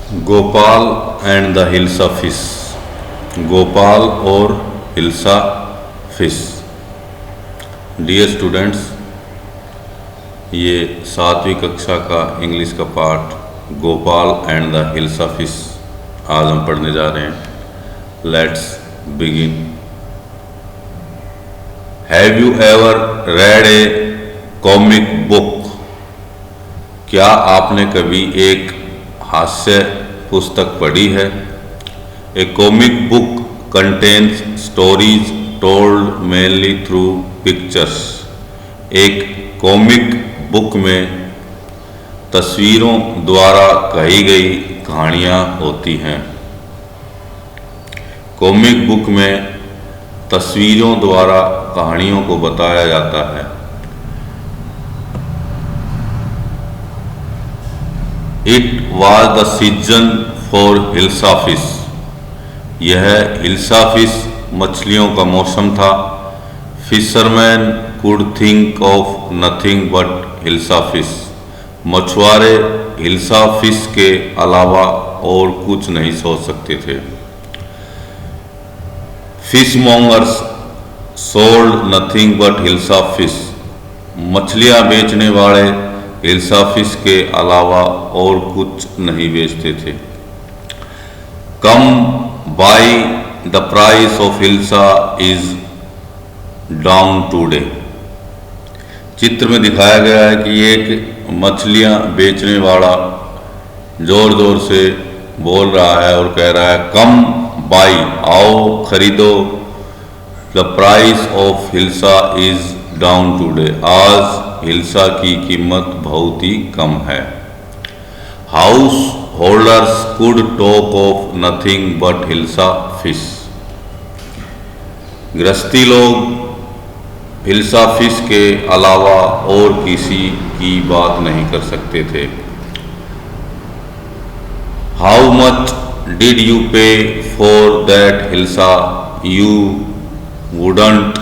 Gopal and the hilsa fish. Gopal और hilsa fish. Dear students, ये 7वीं कक्षा का इंग्लिश का part Gopal and the hilsa fish आज हम पढ़ने जा रहे हैं। Let's begin. Have you ever read a comic book? क्या आपने कभी एक हास्य पुस्तक पढ़ी है? A comic book contains stories told mainly through pictures. एक कॉमिक बुक में तस्वीरों द्वारा कही गई कहानियाँ होती हैं। कॉमिक बुक में तस्वीरों द्वारा कहानियों को बताया जाता है। It was the season for hilsa fish. यह हिल्सा फिश मछलियों का मौसम था। Fisherman could think of nothing but hilsa fish. मछुआरे हिल्सा फिश के अलावा और कुछ नहीं सोच सकते थे। Fish mongers sold nothing but hilsa fish. मछलियाँ बेचने वाले हिल्सा फिश के अलावा और कुछ नहीं बेचते थे। Come by the price of hilsa is down today. चित्र में दिखाया गया है कि एक मछलियाँ बेचने वाला जोर जोर से बोल रहा है और कह रहा है कम बाय, आओ खरीदो, the price of hilsa is down today. आज हिल्सा की कीमत बहुत ही कम है। House holders could talk of nothing but hilsa fish. गृहस्थी लोग हिल्सा फिश के अलावा और किसी की बात नहीं कर सकते थे। हाउ मच डिड यू पे for that hilsa? You wouldn't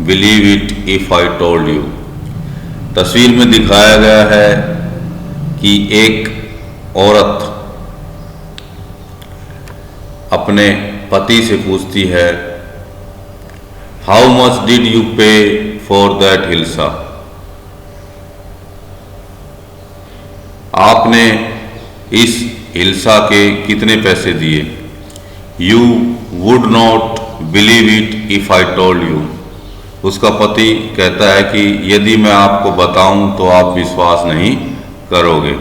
believe it if I told you. तस्वीर में दिखाया गया है कि एक औरत अपने पति से पूछती है हाउ मच डिड यू पे फॉर दैट हिल्सा? आपने इस हिल्सा के कितने पैसे दिए? You would not believe it if I told you. उसका पति कहता है कि यदि मैं आपको बताऊं तो आप विश्वास नहीं करोगे।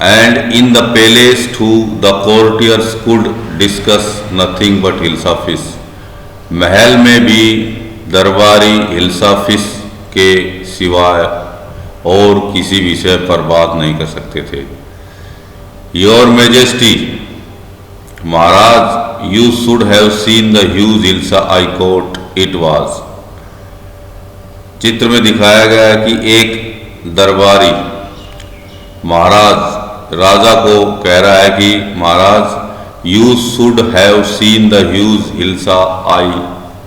And in the palace to the courtiers could discuss nothing but hilsa fish. महल में भी दरबारी हिल्सा फिश के सिवाय और किसी विषय पर बात नहीं कर सकते थे। योर मैजेस्टी, महाराज, you should have seen the huge hilsa I caught it was. चित्र में दिखाया गया है कि एक दरबारी महाराज राजा को कह रहा है कि महाराज you should have seen the huge hilsa I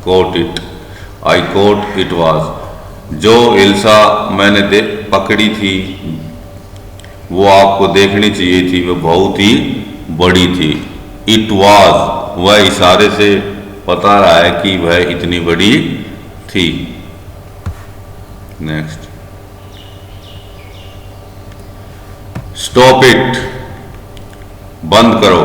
caught it was. जो हिल्सा मैंने पकड़ी थी वो आपको देखनी चाहिए थी, वो बहुत ही बड़ी थी। इट वाज, वह इशारे से बता रहा है कि वह इतनी बड़ी थी। नेक्स्ट। स्टॉप इट, बंद करो।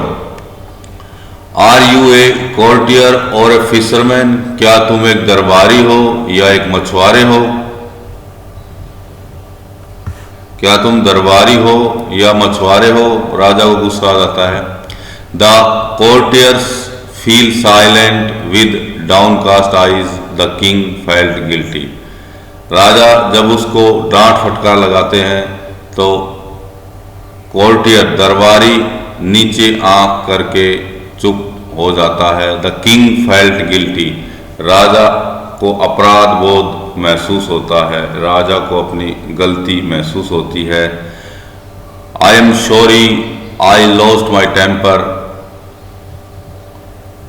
आर यू ए कोर्टियर और ए फिशरमैन? क्या तुम एक दरबारी हो या एक मछुआरे हो? क्या तुम दरबारी हो या मछुआरे हो? राजा को गुस्सा आ जाता है। The courtiers fell silent with downcast eyes. The king felt guilty. राजा जब उसको डांट फटकार लगाते हैं तो कोर्टियर दरबारी नीचे आंख करके चुप हो जाता है। The king felt guilty. राजा को अपराध बोध महसूस होता है। राजा को अपनी गलती महसूस होती है। I am sorry I lost my temper.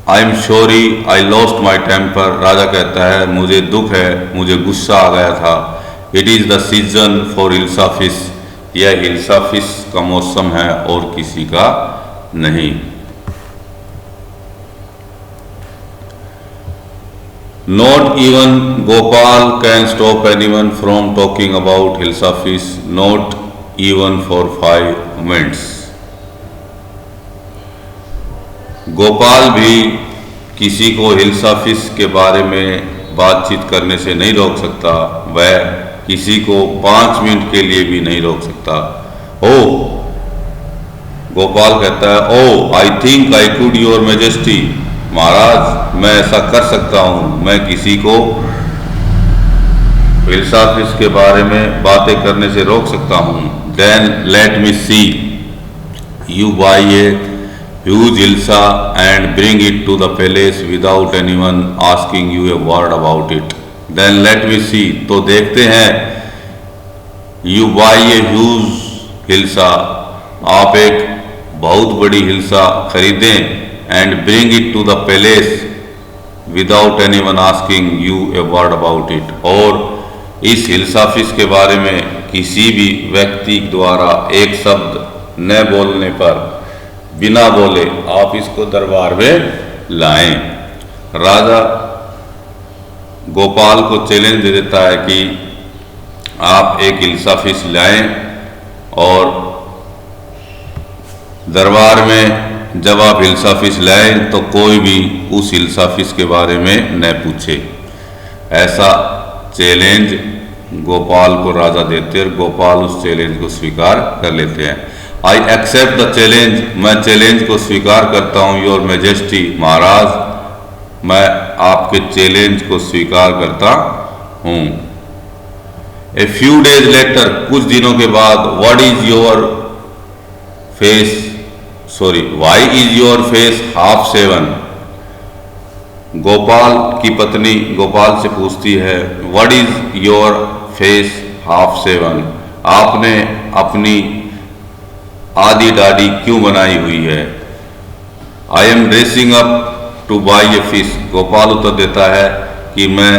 I am sorry I lost my temper. राजा कहता है मुझे दुख है, मुझे गुस्सा आ गया था। It is the season for hilsa fish, यह हिल्सा फिश का मौसम है और किसी का नहीं। Not even Gopal can stop anyone from talking about hilsa fish, not even for 5 minutes. Gopal भी किसी को हिल्सा फिश के बारे में बातचीत करने से नहीं रोक सकता, वह किसी को 5 मिनट के लिए भी नहीं रोक सकता। ओ, गोपाल कहता है, oh I think I could your majesty, महाराज मैं ऐसा कर सकता हूँ, मैं किसी को हिल्सा फिश के बारे में बातें करने से रोक सकता हूँ। Then let me see you buy a huge hilsa and bring it to the palace without anyone asking you a word about it. Then let me see, तो देखते हैं, you buy a huge hilsa, आप एक बहुत बड़ी हिल्सा खरीदें, and bring it to the palace without anyone asking you a word about it, और इस हिल्सा फिश के बारे में किसी भी व्यक्ति द्वारा एक शब्द न बोलने पर, बिना बोले आप इसको दरबार में लाएं। राजा गोपाल को चैलेंज दे देता है कि आप एक हिल्सा फिश लाएं और दरबार में जब आप हिल्सा फिश लाएं तो कोई भी उस हिल्सा फिश के बारे में न पूछे। ऐसा चैलेंज गोपाल को राजा देते और गोपाल उस चैलेंज को स्वीकार कर लेते हैं। आई एक्सेप्ट द चैलेंज, मैं चैलेंज को स्वीकार करता हूँ, योर मेजेस्टी, महाराज मैं आपके चैलेंज को स्वीकार करता हूँ। ए फ्यू डेज लेटर, कुछ दिनों के बाद, what is your face, sorry why is your face half shaven, Gopal की पत्नी गोपाल से पूछती है, what is your face half shaven, आपने अपनी आधी दाढ़ी क्यों बनाई हुई है। I am dressing up to buy a fish, Gopal उत्तर देता है कि मैं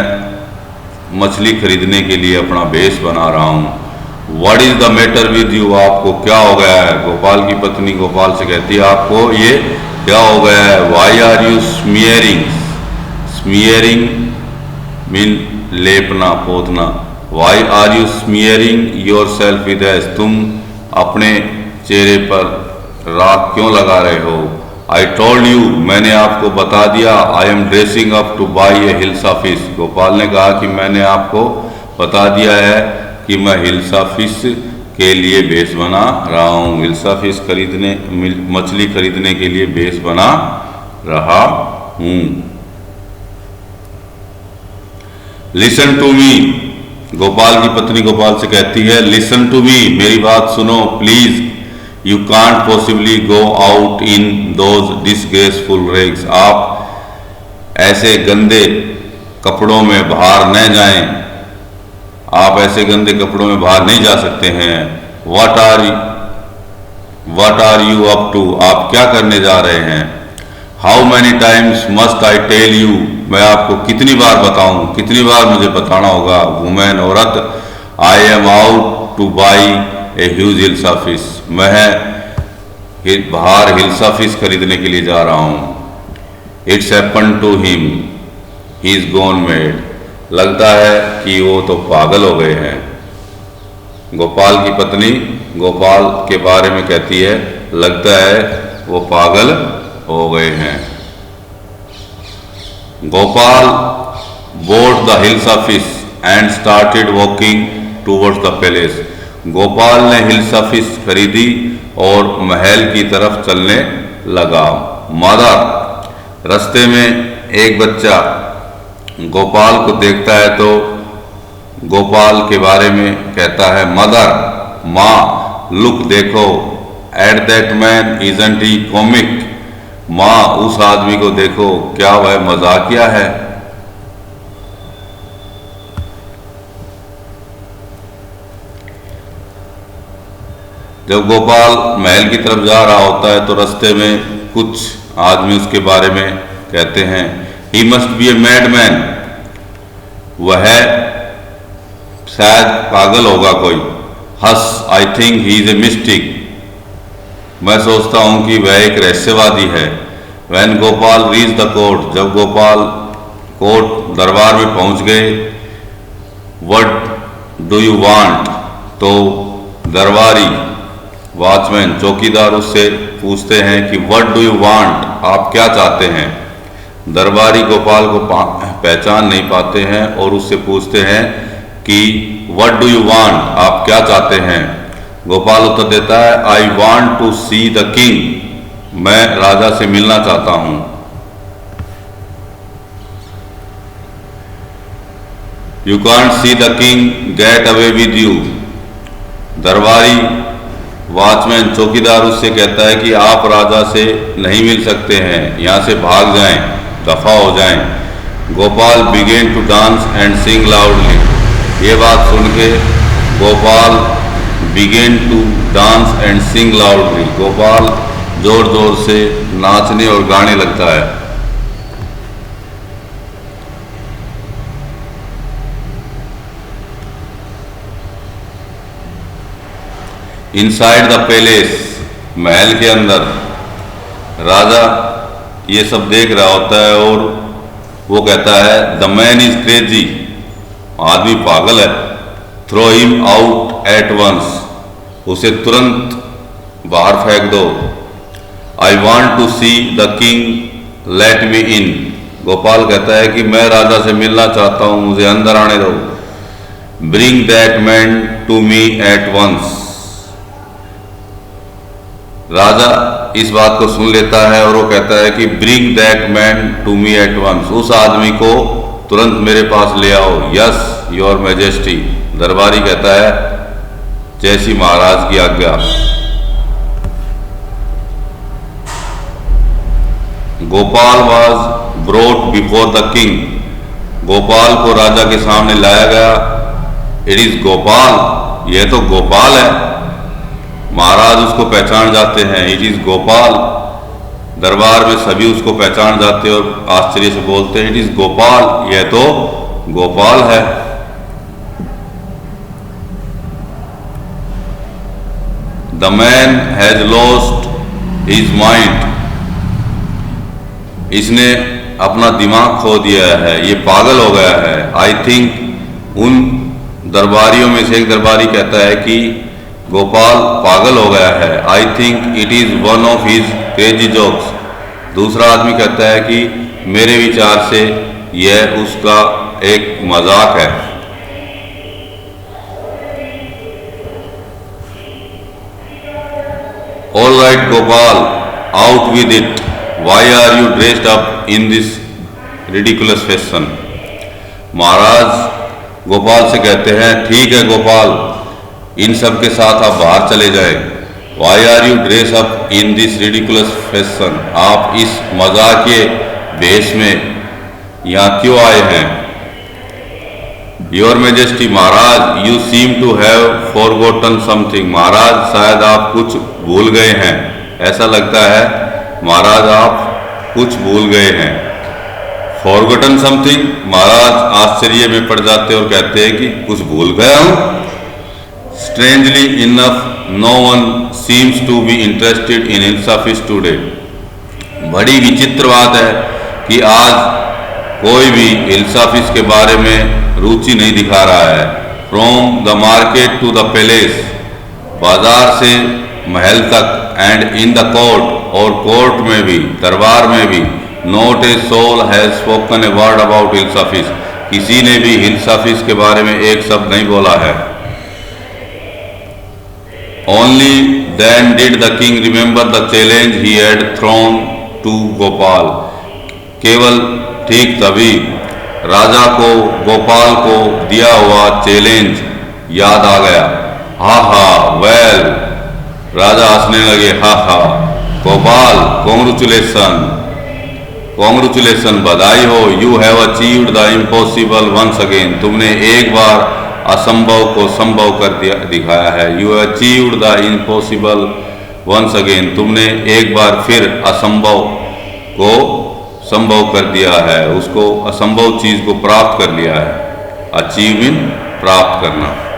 मछली खरीदने के लिए अपना भेष बना रहा हूँ। What is the matter with you, आपको क्या हो गया है। गोपाल की पत्नी गोपाल से कहती है, आपको ये क्या हो गया है। Why are you smearing, smearing mean लेपना पोतना, why are you smearing yourself with ash, तुम अपने चेहरे पर राख क्यों लगा रहे हो। आई टोल्ड यू, मैंने आपको बता दिया, आई am dressing up to buy A hilsa fish, Gopal ने कहा कि मैंने आपको बता दिया है कि मैं हिल्सा फिश के लिए भेष बना रहा हूँ, हिल्सा फिश खरीदने, मछली खरीदने के लिए भेष बना रहा हूँ। लिसन टू मी, गोपाल की पत्नी गोपाल से कहती है, लिसन टू मी, मेरी बात सुनो please, you can't possibly go out in those disgraceful rags, आप ऐसे गंदे कपड़ों में बाहर न जाएं, आप ऐसे गंदे कपड़ों में बाहर नहीं जा सकते हैं। What are you up to, आप क्या करने जा रहे हैं। How many times must I tell you, मैं आपको कितनी बार बताऊं, कितनी बार मुझे बताना होगा। वुमेन, औरत, I am out to buy a huge hilsa fish, मैं बाहर हिल्सा फिश खरीदने के लिए जा रहा हूँ। It's happen to him, he is gone mad, लगता है कि वो तो पागल हो गए हैं। गोपाल की पत्नी गोपाल के बारे में कहती है, लगता है वो पागल हो गए हैं। Gopal boat the hilsa fish and started walking towards the palace, Gopal ने हिल्सा फिश खरीदी और महल की तरफ चलने लगा। मदर, रास्ते में एक बच्चा गोपाल को देखता है तो गोपाल के बारे में कहता है, मदर, माँ, लुक देखो, at that man isn't he comic, माँ उस आदमी को देखो, क्या वह मजाकिया है। जब गोपाल महल की तरफ जा रहा होता है तो रास्ते में कुछ आदमी उसके बारे में कहते हैं, he must be a mad man, वह शायद पागल होगा कोई। हस, I think he is a mystic, मैं सोचता हूँ कि वह एक रहस्यवादी है। When Gopal reach the court, जब गोपाल कोर्ट दरबार में पहुँच गए। व्हाट डू यू वांट, तो दरबारी वॉचमैन चौकीदार उससे पूछते हैं कि व्हाट डू यू वांट, आप क्या चाहते हैं। दरबारी गोपाल को पहचान नहीं पाते हैं और उससे पूछते हैं कि व्हाट डू यू वांट, आप क्या चाहते हैं। गोपाल उत्तर देता है I want to see the king, मैं राजा से मिलना चाहता हूं। You can't see the king, get away with you, दरबारी वॉचमैन चौकीदार उससे कहता है कि आप राजा से नहीं मिल सकते हैं, यहाँ से भाग जाएं, दफा हो जाएं। Gopal began to dance and sing loudly, ये बात सुन के Gopal began to dance and sing loudly, Gopal जोर जोर से नाचने और गाने लगता है। इनसाइड द पैलेस, महल के अंदर राजा ये सब देख रहा होता है और वो कहता है द मैन इज क्रेजी, आदमी पागल है। Throw him out at once, उसे तुरंत बाहर फेंक दो। I want to see the king, let me in, Gopal कहता है कि मैं राजा से मिलना चाहता हूं, मुझे अंदर आने दो। Bring that man to me at once, राजा इस बात को सुन लेता है और वो कहता है कि bring that man to me at once, उस आदमी को तुरंत मेरे पास ले आओ। यस योर मैजेस्टी, दरबारी कहता है जैसी महाराज की आज्ञा। Gopal was brought before the king, Gopal को राजा के सामने लाया गया। इट इज गोपाल, यह तो गोपाल है। महाराज उसको पहचान जाते हैं, इट इज गोपाल। दरबार में सभी उसको पहचान जाते हैं और आश्चर्य से बोलते हैं इट इज गोपाल, यह तो गोपाल है। The man has lost his mind, इसने अपना दिमाग खो दिया है, ये पागल हो गया है। आई थिंक, उन दरबारियों में से एक दरबारी कहता है कि गोपाल पागल हो गया है। I think it is one of his crazy jokes, दूसरा आदमी कहता है कि मेरे विचार से यह उसका एक मजाक है। All right Gopal, out with it, why are you dressed up in this ridiculous fashion. महाराज गोपाल से कहते हैं ठीक है गोपाल, इन सब के साथ आप बाहर चले जाए। Why are you dress up in this ridiculous fashion, आप इस मजाकिये वेश में यहाँ क्यों आए हैं। योर मैजेस्टी, महाराज, you seem to have forgotten something, महाराज शायद आप कुछ भूल गए हैं, ऐसा लगता है महाराज आप कुछ भूल गए हैं। फॉरगॉटन समथिंग, महाराज आश्चर्य में पड़ जाते और कहते हैं कि कुछ भूल गया हूं। Strangely enough, no one seems to be interested in Hilsafis today. बड़ी विचित्र बात है कि आज कोई भी हिल्साफिस के बारे में रुचि नहीं दिखा रहा है। From the market to the palace, बाजार से महल तक, and in the court, और कोर्ट में भी, दरबार में भी, not a soul has spoken a word about Hilsafis, किसी ने भी हिल्साफिस के बारे में एक शब्द नहीं बोला है। Only then did the king remember the challenge he had thrown to Gopal. केवल ठीक तभी राजा को गोपाल को दिया हुआ चैलेंज याद आ गया। हा हा, वेल, राजा हंसने लगे, हा हा। गोपाल, कॉन्ग्रेचुलेशन, कॉन्ग्रेचुलेशन, बधाई हो, you have achieved the impossible once again, तुमने एक बार असंभव को संभव कर दिखाया है। You achieved the impossible once again, तुमने एक बार फिर असंभव को संभव कर दिया है, उसको असंभव चीज को प्राप्त कर लिया है। अचीव इन प्राप्त करना।